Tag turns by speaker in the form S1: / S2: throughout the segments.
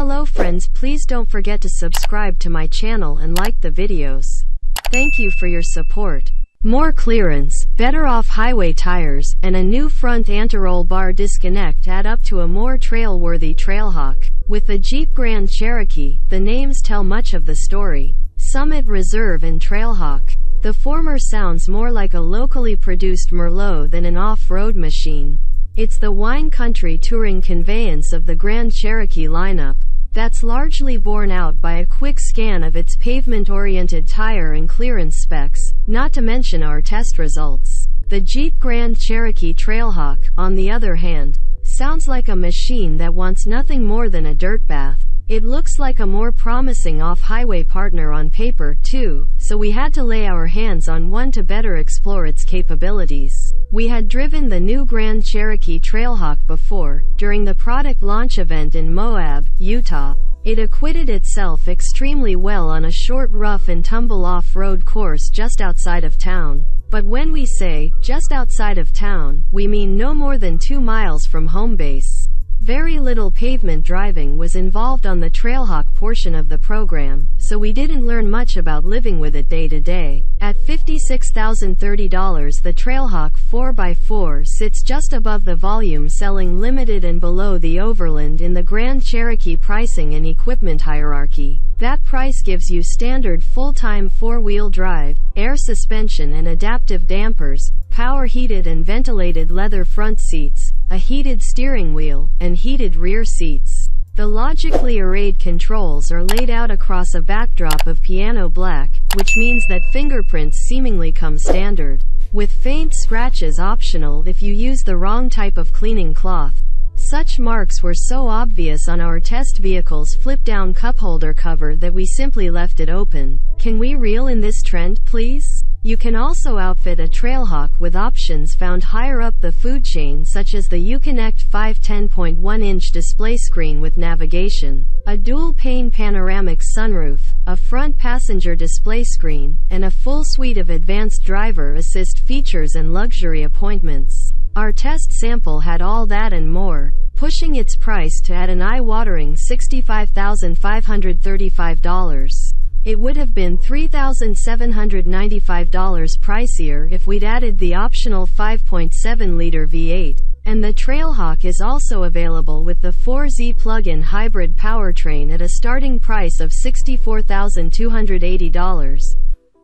S1: Hello friends, please don't forget to subscribe to my channel and like the videos. Thank you for your support. More clearance, better off-highway tires, and a new front anti-roll bar disconnect add up to a more trail-worthy Trailhawk. With the Jeep Grand Cherokee, the names tell much of the story. Summit, Reserve and Trailhawk. The former sounds more like a locally produced Merlot than an off-road machine. It's the wine country touring conveyance of the Grand Cherokee lineup. That's largely borne out by a quick scan of its pavement-oriented tire and clearance specs, not to mention our test results. The Jeep Grand Cherokee Trailhawk, on the other hand, sounds like a machine that wants nothing more than a dirt bath. It looks like a more promising off-highway partner on paper, too, so we had to lay our hands on one to better explore its capabilities. We had driven the new Grand Cherokee Trailhawk before, during the product launch event in Moab, Utah. It acquitted itself extremely well on a short rough-and-tumble off-road course just outside of town. But when we say, just outside of town, we mean no more than 2 miles from home base. Very little pavement driving was involved on the Trailhawk portion of the program, so we didn't learn much about living with it day to day. At $56,030, the Trailhawk 4x4 sits just above the volume selling limited and below the Overland in the Grand Cherokee pricing and equipment hierarchy. That price gives you standard full-time 4-wheel drive, air suspension and adaptive dampers, power-heated and ventilated leather front seats, a heated steering wheel, and heated rear seats. The logically arrayed controls are laid out across a backdrop of piano black, which means that fingerprints seemingly come standard, with faint scratches optional if you use the wrong type of cleaning cloth. Such marks were so obvious on our test vehicle's flip-down cupholder cover that we simply left it open. Can we reel in this trend, please? You can also outfit a Trailhawk with options found higher up the food chain, such as the Uconnect 5 10.1-inch display screen with navigation, a dual-pane panoramic sunroof, a front passenger display screen, and a full suite of advanced driver assist features and luxury appointments. Our test sample had all that and more, pushing its price to at an eye-watering $65,535. It would have been $3,795 pricier if we'd added the optional 5.7-liter V8. And the Trailhawk is also available with the 4Z plug-in hybrid powertrain at a starting price of $64,280.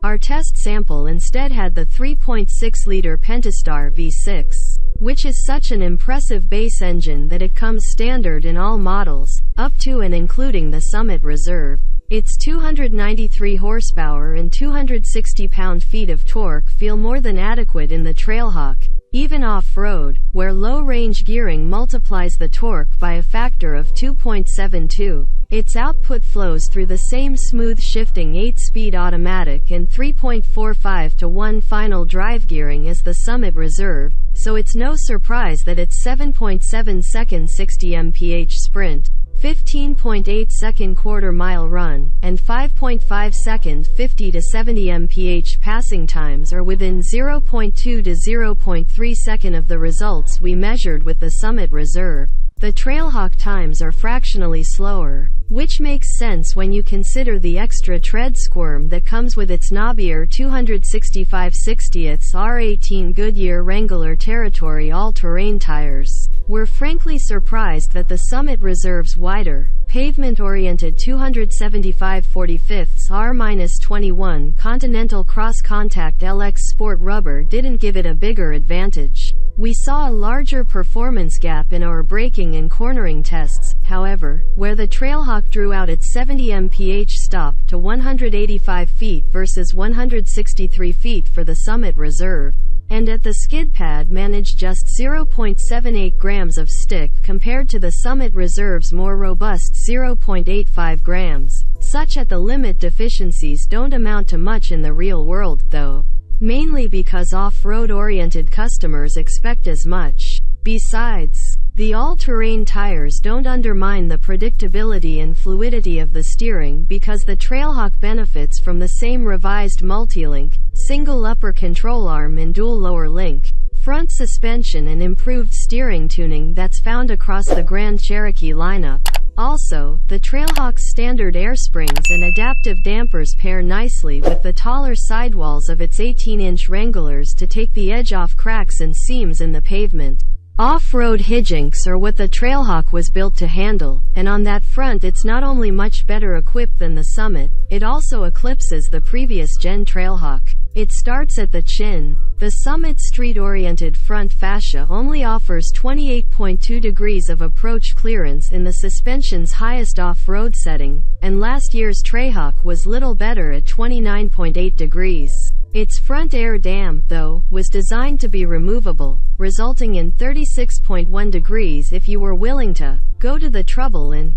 S1: Our test sample instead had the 3.6-liter Pentastar V6, which is such an impressive base engine that it comes standard in all models, up to and including the Summit Reserve. Its 293 horsepower and 260 pound-feet of torque feel more than adequate in the Trailhawk, even off-road, where low-range gearing multiplies the torque by a factor of 2.72. Its output flows through the same smooth shifting 8-speed automatic and 3.45-to-1 final drive gearing as the Summit Reserve, so it's no surprise that its 7.7-second 60 mph sprint, 15.8-second quarter-mile run, and 5.5-second 50 to 70 mph passing times are within 0.2 to 0.3 second of the results we measured with the Summit Reserve. The Trailhawk times are fractionally slower, which makes sense when you consider the extra tread squirm that comes with its knobbier 265/60ths R18 Goodyear Wrangler Territory all-terrain tires. We're frankly surprised that the Summit Reserve's wider, pavement-oriented 275/45ths R-21 Continental Cross-Contact LX Sport rubber didn't give it a bigger advantage. We saw a larger performance gap in our braking and cornering tests, however, where the Trailhawk drew out its 70 mph stop to 185 feet versus 163 feet for the Summit Reserve, and at the skid pad managed just 0.78 grams of stick compared to the Summit Reserve's more robust 0.85 grams. Such at the limit deficiencies don't amount to much in the real world, though. Mainly because off-road oriented customers expect as much. Besides, the all-terrain tires don't undermine the predictability and fluidity of the steering because the Trailhawk benefits from the same revised multi-link, single upper control arm and dual lower link, front suspension and improved steering tuning that's found across the Grand Cherokee lineup. Also, the Trailhawk's standard air springs and adaptive dampers pair nicely with the taller sidewalls of its 18-inch Wranglers to take the edge off cracks and seams in the pavement. Off-road hijinks are what the Trailhawk was built to handle, and on that front it's not only much better equipped than the Summit, it also eclipses the previous gen Trailhawk. It starts at the chin. The Summit's street-oriented front fascia only offers 28.2 degrees of approach clearance in the suspension's highest off-road setting, and last year's Trailhawk was little better at 29.8 degrees. Its front air dam, though, was designed to be removable, resulting in 36.1 degrees if you were willing to go to the trouble and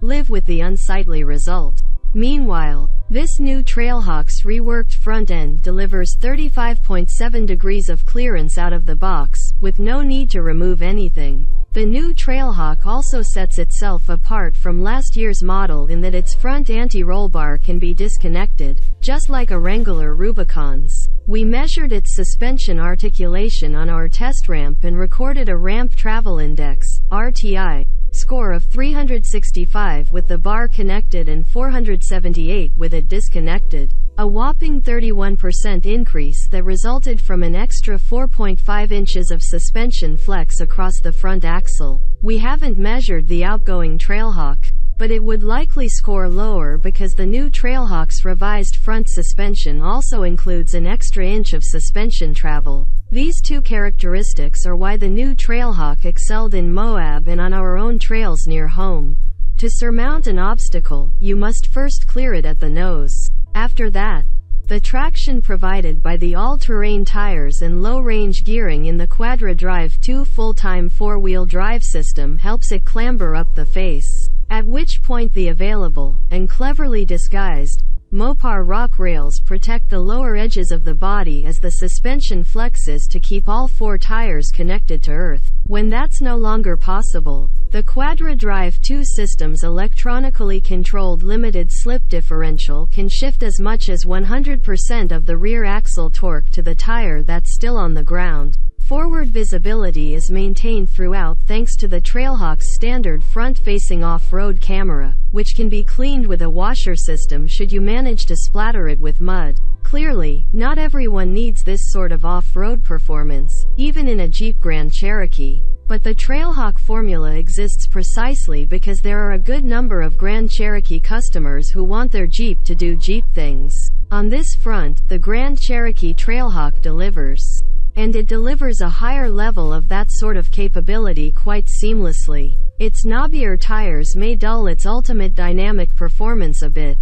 S1: live with the unsightly result. Meanwhile, this new Trailhawk's reworked front end delivers 35.7 degrees of clearance out of the box, with no need to remove anything. The new Trailhawk also sets itself apart from last year's model in that its front anti-roll bar can be disconnected, just like a Wrangler Rubicon's. We measured its suspension articulation on our test ramp and recorded a Ramp Travel Index (RTI) score of 365 with the bar connected and 478 with it disconnected. A whopping 31% increase that resulted from an extra 4.5 inches of suspension flex across the front axle. We haven't measured the outgoing Trailhawk, but it would likely score lower because the new Trailhawk's revised front suspension also includes an extra inch of suspension travel. These two characteristics are why the new Trailhawk excelled in Moab and on our own trails near home. To surmount an obstacle, you must first clear it at the nose. After that, the traction provided by the all-terrain tires and low-range gearing in the Quadra Drive 2 full-time four-wheel drive system helps it clamber up the face. At which point the available, and cleverly disguised, Mopar rock rails protect the lower edges of the body as the suspension flexes to keep all four tires connected to earth. When that's no longer possible, the Quadra Drive 2 system's electronically controlled limited slip differential can shift as much as 100% of the rear axle torque to the tire that's still on the ground. Forward visibility is maintained throughout thanks to the Trailhawk's standard front-facing off-road camera, which can be cleaned with a washer system should you manage to splatter it with mud. Clearly, not everyone needs this sort of off-road performance, even in a Jeep Grand Cherokee. But the Trailhawk formula exists precisely because there are a good number of Grand Cherokee customers who want their Jeep to do Jeep things. On this front, the Grand Cherokee Trailhawk delivers. And it delivers a higher level of that sort of capability quite seamlessly. Its knobbier tires may dull its ultimate dynamic performance a bit,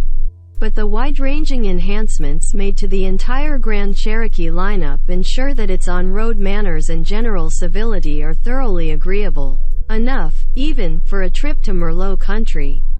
S1: but the wide-ranging enhancements made to the entire Grand Cherokee lineup ensure that its on-road manners and general civility are thoroughly agreeable. Enough, even, for a trip to Merlot country.